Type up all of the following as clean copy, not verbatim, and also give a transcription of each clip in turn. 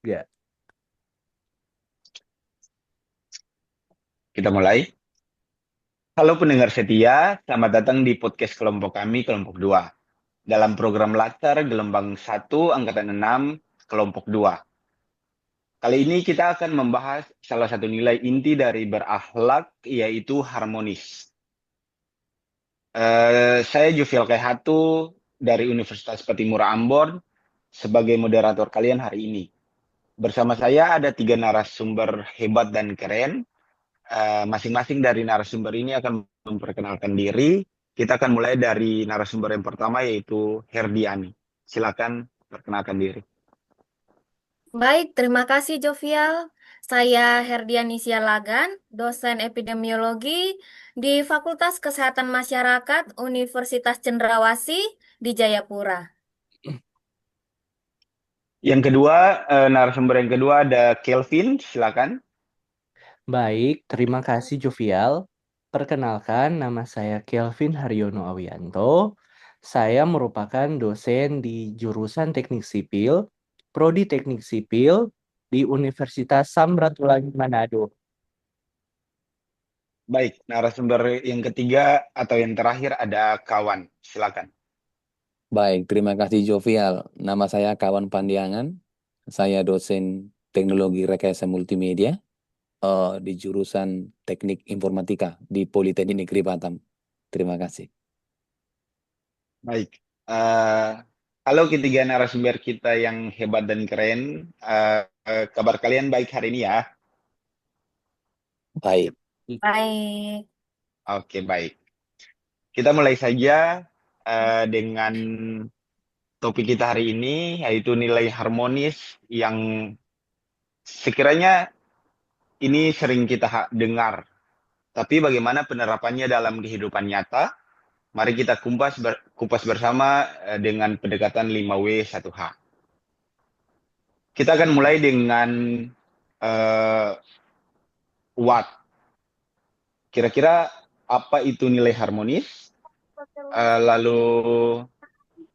Gak? Kita mulai. Halo pendengar setia, selamat datang di podcast kelompok kami, kelompok 2. Dalam program Latar Gelombang 1, Angkatan 6, kelompok 2. Kali ini kita akan membahas salah satu nilai inti dari berakhlak, yaitu harmonis. Saya Juviel Kehatu dari Universitas Patimura Ambon sebagai moderator kalian hari ini. Bersama saya ada 3 narasumber hebat dan keren. Masing-masing dari narasumber ini akan memperkenalkan diri. Kita akan mulai dari narasumber yang pertama yaitu Herdiani. Silakan perkenalkan diri. Baik, terima kasih Jovial. Saya Herdiani Sialagan, dosen epidemiologi di Fakultas Kesehatan Masyarakat Universitas Cendrawasih di Jayapura. Yang kedua, narasumber yang kedua ada Kelvin. Silakan. Baik, terima kasih Jovial. Perkenalkan, nama saya Kelvin Haryono Awianto. Saya merupakan dosen di jurusan Teknik Sipil, Prodi Teknik Sipil di Universitas Samratulangi Manado. Baik, narasumber yang ketiga atau yang terakhir ada kawan. Silakan. Baik, terima kasih Jovial. Nama saya Kawan Pandiangan. Saya dosen Teknologi Rekayasa Multimedia di jurusan Teknik Informatika di Politeknik Negeri Batam. Terima kasih. Baik. Eh, halo ketiga narasumber kita yang hebat dan keren. Kabar kalian baik hari ini ya? Baik. Baik, Oke, baik. Kita mulai saja dengan topik kita hari ini, yaitu nilai harmonis yang sekiranya ini sering kita dengar. Tapi bagaimana penerapannya dalam kehidupan nyata? Mari kita kupas bersama dengan pendekatan 5W1H. Kita akan mulai dengan uh, what. Kira-kira apa itu nilai harmonis? Lalu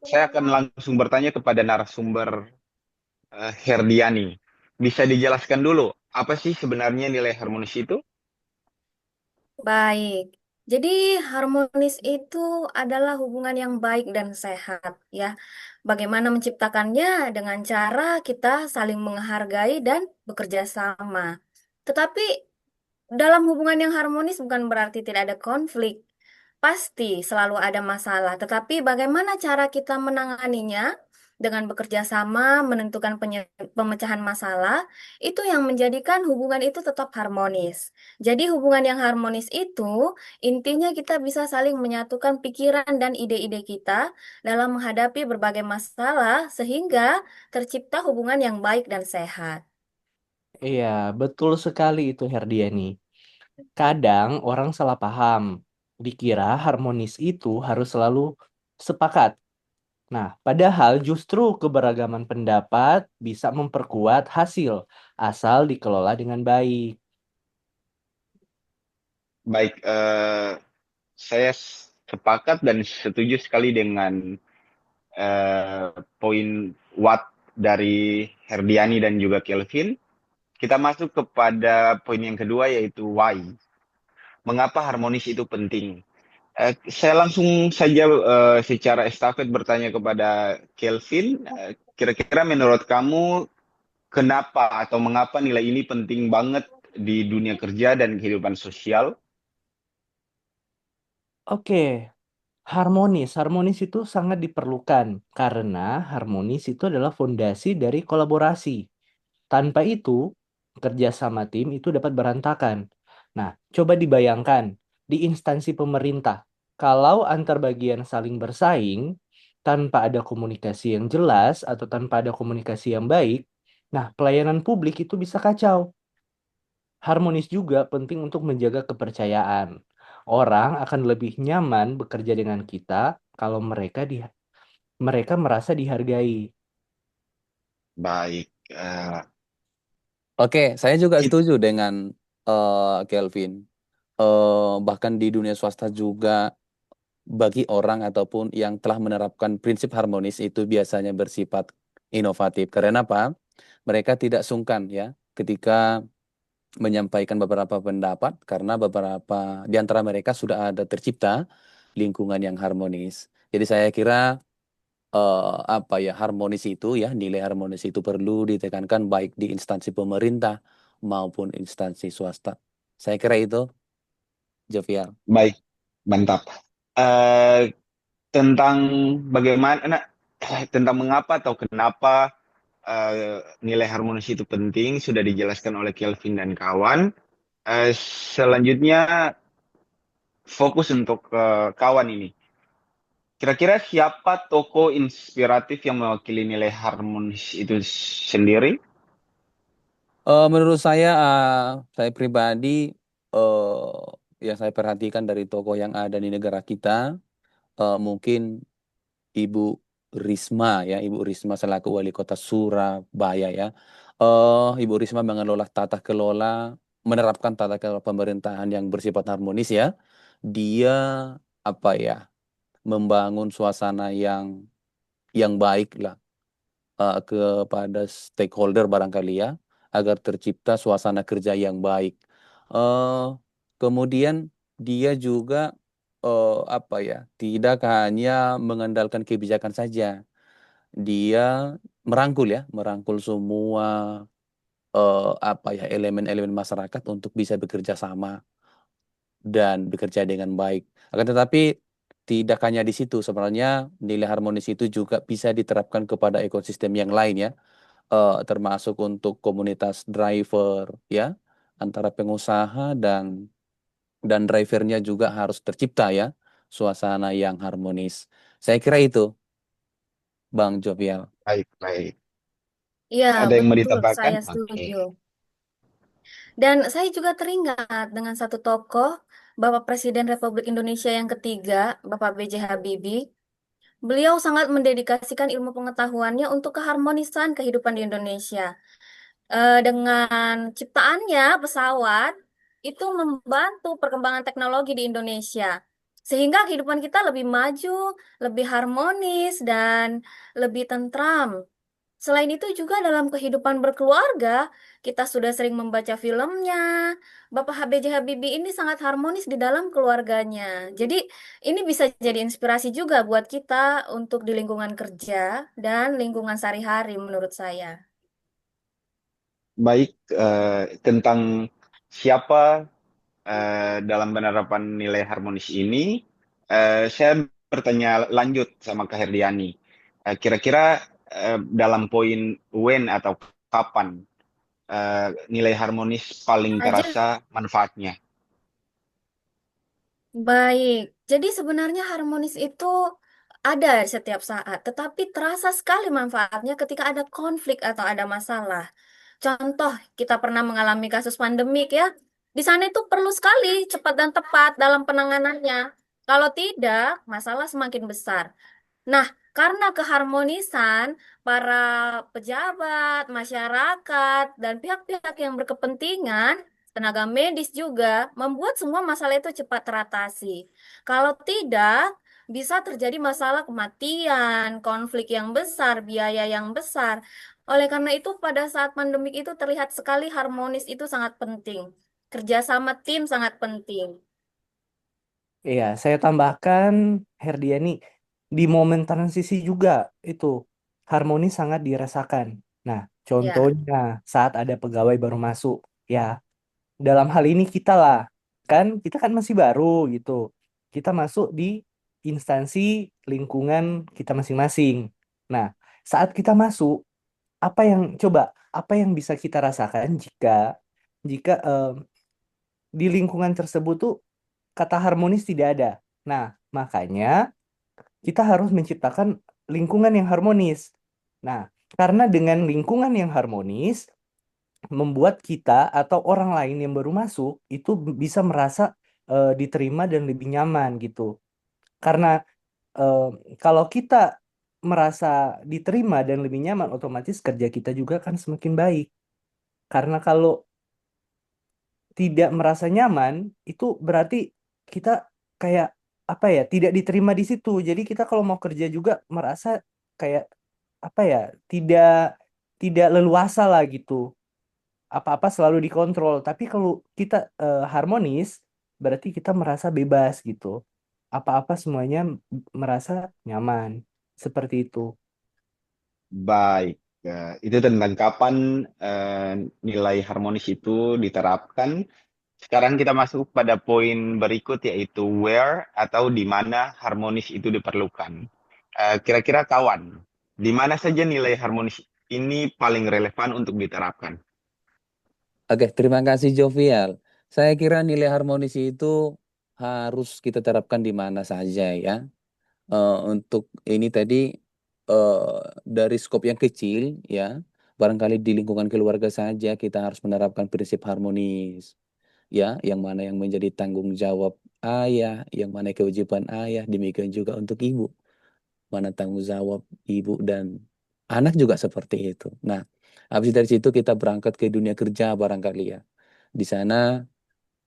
saya akan langsung bertanya kepada narasumber Herdiani. Bisa dijelaskan dulu, apa sih sebenarnya nilai harmonis itu? baik. Jadi harmonis itu adalah hubungan yang baik dan sehat, ya. Bagaimana menciptakannya dengan cara kita saling menghargai dan bekerja sama. Tetapi dalam hubungan yang harmonis bukan berarti tidak ada konflik. Pasti selalu ada masalah, tetapi bagaimana cara kita menanganinya dengan bekerja sama, menentukan pemecahan masalah, itu yang menjadikan hubungan itu tetap harmonis. Jadi hubungan yang harmonis itu intinya kita bisa saling menyatukan pikiran dan ide-ide kita dalam menghadapi berbagai masalah sehingga tercipta hubungan yang baik dan sehat. Iya, betul sekali itu Herdiani. Kadang orang salah paham. Dikira harmonis itu harus selalu sepakat. Nah, padahal justru keberagaman pendapat bisa memperkuat hasil asal dikelola dengan baik. Baik, saya sepakat dan setuju sekali dengan eh, poin what dari Herdiani dan juga Kelvin. Kita masuk kepada poin yang kedua yaitu why. Mengapa harmonis itu penting? Saya langsung saja secara estafet bertanya kepada Kelvin, kira-kira menurut kamu kenapa atau mengapa nilai ini penting banget di dunia kerja dan kehidupan sosial? Oke, harmonis. Harmonis itu sangat diperlukan karena harmonis itu adalah fondasi dari kolaborasi. Tanpa itu, kerja sama tim itu dapat berantakan. Nah, coba dibayangkan di instansi pemerintah, kalau antar bagian saling bersaing, tanpa ada komunikasi yang jelas atau tanpa ada komunikasi yang baik, nah pelayanan publik itu bisa kacau. Harmonis juga penting untuk menjaga kepercayaan. Orang akan lebih nyaman bekerja dengan kita kalau mereka merasa dihargai. Baik, Oke, saya juga it- setuju dengan Kelvin. Bahkan di dunia swasta juga bagi orang ataupun yang telah menerapkan prinsip harmonis itu biasanya bersifat inovatif. Karena apa? mereka tidak sungkan ya ketika menyampaikan beberapa pendapat karena beberapa di antara mereka sudah ada tercipta lingkungan yang harmonis. Jadi saya kira apa ya harmonis itu ya nilai harmonis itu perlu ditekankan baik di instansi pemerintah maupun instansi swasta. Saya kira itu, Jovial. Baik, mantap. Eh, tentang bagaimana, tentang mengapa atau kenapa nilai harmonis itu penting sudah dijelaskan oleh Kelvin dan kawan. Selanjutnya fokus untuk kawan ini. Kira-kira siapa tokoh inspiratif yang mewakili nilai harmonis itu sendiri? Menurut saya pribadi yang saya perhatikan dari tokoh yang ada di negara kita, mungkin Ibu Risma ya, Ibu Risma selaku wali kota Surabaya ya. Ibu Risma mengelola tata kelola, menerapkan tata kelola pemerintahan yang bersifat harmonis ya. Dia apa ya, membangun suasana yang baik lah kepada stakeholder barangkali ya, agar tercipta suasana kerja yang baik. Eh, Kemudian dia juga apa ya, tidak hanya mengandalkan kebijakan saja, dia merangkul ya, merangkul semua apa ya elemen-elemen masyarakat untuk bisa bekerja sama dan bekerja dengan baik. Akan tetapi tidak hanya di situ, sebenarnya nilai harmonis itu juga bisa diterapkan kepada ekosistem yang lain ya, termasuk untuk komunitas driver ya, antara pengusaha dan drivernya juga harus tercipta ya, suasana yang harmonis. Saya kira itu, Bang Jovial. Baik, baik. Iya, Ada yang mau betul, ditambahkan? saya Oke. setuju. Dan saya juga teringat dengan satu tokoh, Bapak Presiden Republik Indonesia yang ketiga, Bapak B.J. Habibie. Beliau sangat mendedikasikan ilmu pengetahuannya untuk keharmonisan kehidupan di Indonesia. Dengan ciptaannya pesawat itu membantu perkembangan teknologi di Indonesia. Sehingga kehidupan kita lebih maju, lebih harmonis, dan lebih tentram. Selain itu juga dalam kehidupan berkeluarga, kita sudah sering membaca filmnya. Bapak HBJ Habibie ini sangat harmonis di dalam keluarganya. Jadi ini bisa jadi inspirasi juga buat kita untuk di lingkungan kerja dan lingkungan sehari-hari menurut saya. Baik, tentang siapa dalam penerapan nilai harmonis ini, saya bertanya lanjut sama Kak Herdiani. Kira-kira dalam poin when atau kapan nilai harmonis paling Aja terasa manfaatnya? baik. Jadi sebenarnya harmonis itu ada di setiap saat, tetapi terasa sekali manfaatnya ketika ada konflik atau ada masalah. Contoh, kita pernah mengalami kasus pandemik ya. Di sana itu perlu sekali cepat dan tepat dalam penanganannya. Kalau tidak, masalah semakin besar. Nah, karena keharmonisan para pejabat, masyarakat, dan pihak-pihak yang berkepentingan, tenaga medis juga membuat semua masalah itu cepat teratasi. Kalau tidak, bisa terjadi masalah kematian, konflik yang besar, biaya yang besar. Oleh karena itu, pada saat pandemik itu terlihat sekali harmonis itu sangat penting. Kerjasama tim sangat penting. Iya, saya tambahkan Herdiani di momen transisi juga itu harmoni sangat dirasakan. Nah, Ya, contohnya saat ada pegawai baru masuk, ya dalam hal ini kita kan masih baru gitu. Kita masuk di instansi lingkungan kita masing-masing. Nah, saat kita masuk, apa yang coba apa yang bisa kita rasakan jika jika di lingkungan tersebut tuh kata harmonis tidak ada. Nah, makanya kita harus menciptakan lingkungan yang harmonis. Nah, karena dengan lingkungan yang harmonis, membuat kita atau orang lain yang baru masuk itu bisa merasa diterima dan lebih nyaman gitu. Karena eh, kalau kita merasa diterima dan lebih nyaman, otomatis kerja kita juga akan semakin baik. Karena kalau tidak merasa nyaman, itu berarti kita kayak apa ya, tidak diterima di situ. Jadi kita kalau mau kerja juga merasa kayak apa ya, tidak tidak leluasa lah gitu. Apa-apa selalu dikontrol. Tapi kalau kita harmonis, berarti kita merasa bebas gitu. Apa-apa semuanya merasa nyaman. Seperti itu. Baik, itu tentang kapan nilai harmonis itu diterapkan. Sekarang kita masuk pada poin berikut yaitu where atau di mana harmonis itu diperlukan. Kira-kira kawan, di mana saja nilai harmonis ini paling relevan untuk diterapkan? Oke, terima kasih Jovial. Saya kira nilai harmonis itu harus kita terapkan di mana saja ya. Untuk ini tadi dari skop yang kecil ya, barangkali di lingkungan keluarga saja kita harus menerapkan prinsip harmonis ya, yang mana yang menjadi tanggung jawab ayah, yang mana kewajiban ayah, demikian juga untuk ibu, mana tanggung jawab ibu dan anak juga seperti itu. Nah, habis dari situ kita berangkat ke dunia kerja barangkali ya. Di sana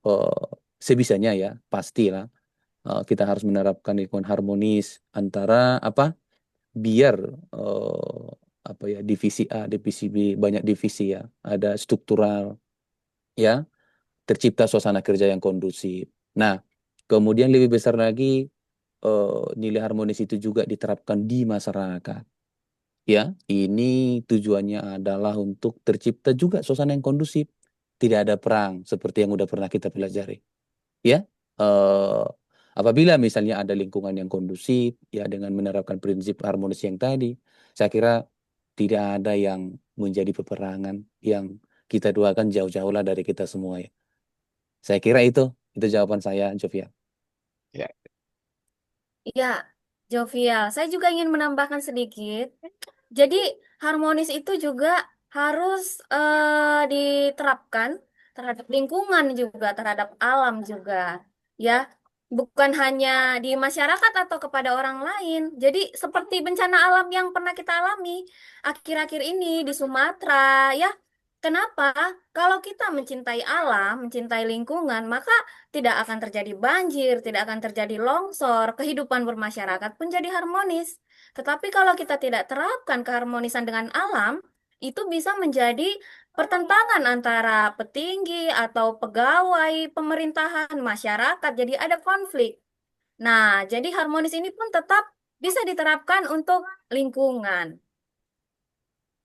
eh, sebisanya ya, pastilah kita harus menerapkan lingkungan harmonis antara apa? Biar apa ya, divisi A, divisi B, banyak divisi ya, ada struktural ya, tercipta suasana kerja yang kondusif. Nah, kemudian lebih besar lagi nilai harmonis itu juga diterapkan di masyarakat. Ya, ini tujuannya adalah untuk tercipta juga suasana yang kondusif. Tidak ada perang seperti yang udah pernah kita pelajari. Ya, eh, apabila misalnya ada lingkungan yang kondusif, ya dengan menerapkan prinsip harmonis yang tadi, saya kira tidak ada yang menjadi peperangan yang kita doakan jauh-jauh lah dari kita semua ya. Saya kira itu jawaban saya, Jovia. Ya, Ya, Jovial, saya juga ingin menambahkan sedikit. Jadi, harmonis itu juga harus diterapkan terhadap lingkungan juga, terhadap alam juga. Ya, bukan hanya di masyarakat atau kepada orang lain. Jadi, seperti bencana alam yang pernah kita alami akhir-akhir ini di Sumatera, ya. Kenapa? Kalau kita mencintai alam, mencintai lingkungan, maka tidak akan terjadi banjir, tidak akan terjadi longsor, kehidupan bermasyarakat pun jadi harmonis. Tetapi kalau kita tidak terapkan keharmonisan dengan alam, itu bisa menjadi pertentangan antara petinggi atau pegawai pemerintahan masyarakat, jadi ada konflik. Nah, jadi harmonis ini pun tetap bisa diterapkan untuk lingkungan.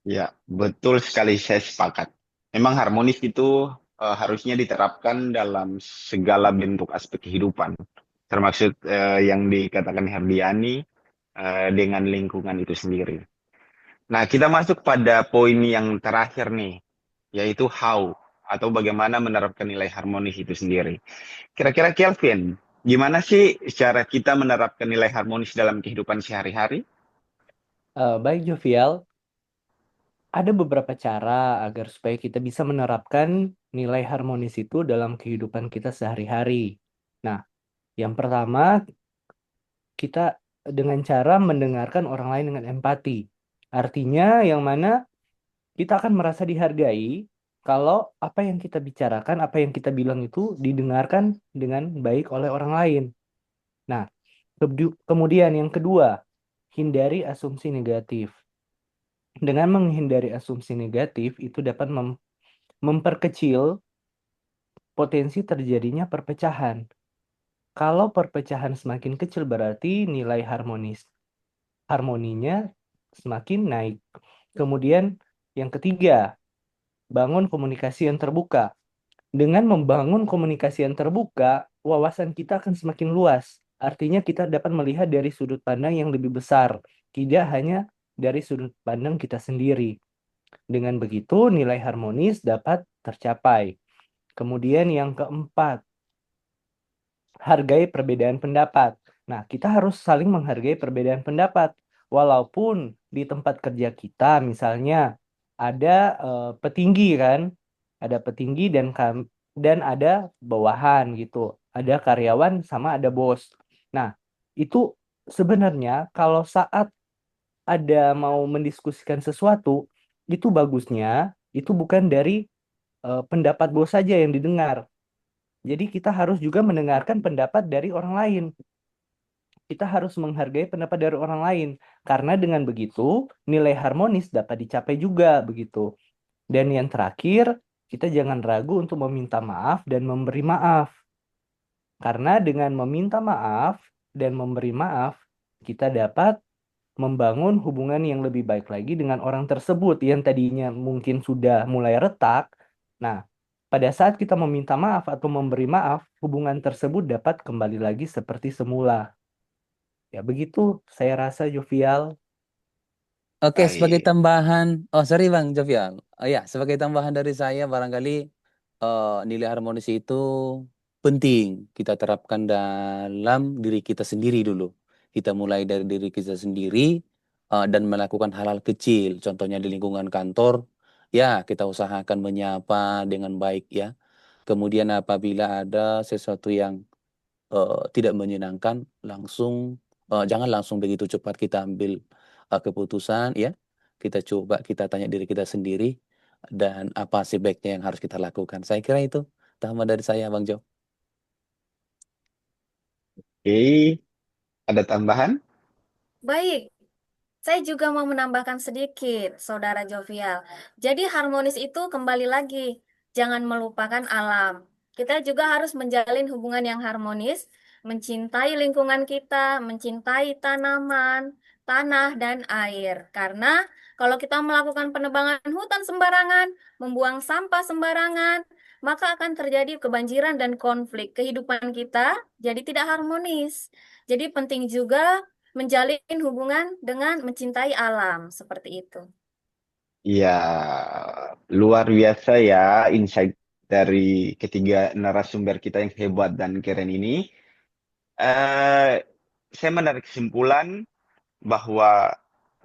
ya, betul sekali saya sepakat. Memang harmonis itu harusnya diterapkan dalam segala bentuk aspek kehidupan, termasuk yang dikatakan Herdiani dengan lingkungan itu sendiri. Nah, kita masuk pada poin yang terakhir nih, yaitu how atau bagaimana menerapkan nilai harmonis itu sendiri. Kira-kira Kelvin, gimana sih cara kita menerapkan nilai harmonis dalam kehidupan sehari-hari? Baik, Jovial. Ada beberapa cara agar supaya kita bisa menerapkan nilai harmonis itu dalam kehidupan kita sehari-hari. Nah, yang pertama, kita dengan cara mendengarkan orang lain dengan empati. Artinya yang mana kita akan merasa dihargai kalau apa yang kita bicarakan, apa yang kita bilang itu didengarkan dengan baik oleh orang lain. Nah, kemudian yang kedua, hindari asumsi negatif. Dengan menghindari asumsi negatif, itu dapat memperkecil potensi terjadinya perpecahan. Kalau perpecahan semakin kecil berarti nilai harmoninya semakin naik. Kemudian yang ketiga, bangun komunikasi yang terbuka. Dengan membangun komunikasi yang terbuka, wawasan kita akan semakin luas. Artinya kita dapat melihat dari sudut pandang yang lebih besar, tidak hanya dari sudut pandang kita sendiri. Dengan begitu, nilai harmonis dapat tercapai. Kemudian yang keempat, hargai perbedaan pendapat. Nah, kita harus saling menghargai perbedaan pendapat. Walaupun di tempat kerja kita, misalnya ada petinggi kan, ada petinggi dan ada bawahan gitu, ada karyawan sama ada bos. Nah, itu sebenarnya kalau saat ada mau mendiskusikan sesuatu, itu bagusnya itu bukan dari pendapat bos saja yang didengar. Jadi kita harus juga mendengarkan pendapat dari orang lain. kita harus menghargai pendapat dari orang lain. Karena dengan begitu, nilai harmonis dapat dicapai juga begitu. Dan yang terakhir, kita jangan ragu untuk meminta maaf dan memberi maaf. Karena dengan meminta maaf dan memberi maaf, kita dapat membangun hubungan yang lebih baik lagi dengan orang tersebut yang tadinya mungkin sudah mulai retak. Nah, pada saat kita meminta maaf atau memberi maaf, hubungan tersebut dapat kembali lagi seperti semula. Ya, begitu saya rasa, Jovial. Oke, sebagai Baik. tambahan, oh sorry Bang Jovial. Oh ya, sebagai tambahan dari saya barangkali nilai harmonis itu penting kita terapkan dalam diri kita sendiri dulu. Kita mulai dari diri kita sendiri dan melakukan hal-hal kecil. Contohnya di lingkungan kantor, ya kita usahakan menyapa dengan baik ya. Kemudian apabila ada sesuatu yang tidak menyenangkan, jangan langsung begitu cepat kita ambil keputusan ya. Kita coba kita tanya diri kita sendiri dan apa sih baiknya yang harus kita lakukan. Saya kira itu tambahan dari saya Bang Jo. Oke, ada tambahan? Baik, saya juga mau menambahkan sedikit, Saudara Jovial. Jadi harmonis itu kembali lagi, jangan melupakan alam. Kita juga harus menjalin hubungan yang harmonis, mencintai lingkungan kita, mencintai tanaman, tanah, dan air. Karena kalau kita melakukan penebangan hutan sembarangan, membuang sampah sembarangan, maka akan terjadi kebanjiran dan konflik. Kehidupan kita jadi tidak harmonis. Jadi penting juga menjalin hubungan dengan mencintai alam seperti itu. Ya, luar biasa ya insight dari ketiga narasumber kita yang hebat dan keren ini. Eh, saya menarik kesimpulan bahwa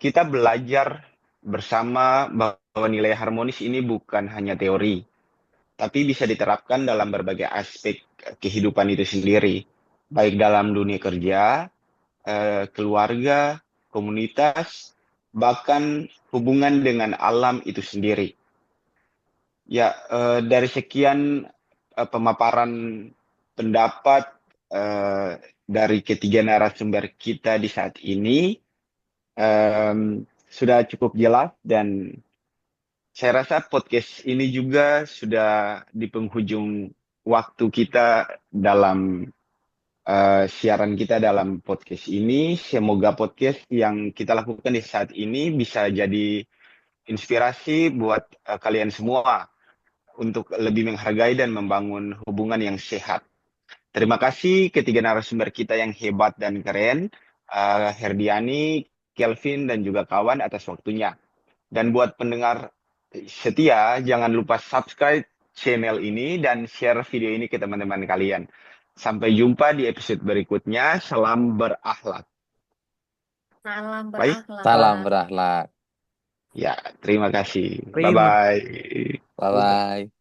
kita belajar bersama bahwa nilai harmonis ini bukan hanya teori, tapi bisa diterapkan dalam berbagai aspek kehidupan itu sendiri, baik dalam dunia kerja, keluarga, komunitas, bahkan hubungan dengan alam itu sendiri. Ya, dari sekian pemaparan pendapat dari ketiga narasumber kita di saat ini, sudah cukup jelas dan saya rasa podcast ini juga sudah di penghujung waktu kita dalam siaran kita dalam podcast ini. Semoga podcast yang kita lakukan di saat ini bisa jadi inspirasi buat kalian semua untuk lebih menghargai dan membangun hubungan yang sehat. Terima kasih ketiga narasumber kita yang hebat dan keren, Herdiani, Kelvin, dan juga kawan atas waktunya. Dan buat pendengar setia, jangan lupa subscribe channel ini dan share video ini ke teman-teman kalian. Sampai jumpa di episode berikutnya. Salam berakhlak. Salam Baik, Salam berakhlak. berakhlak. ya, terima kasih. Terima Bye-bye. Bye bye.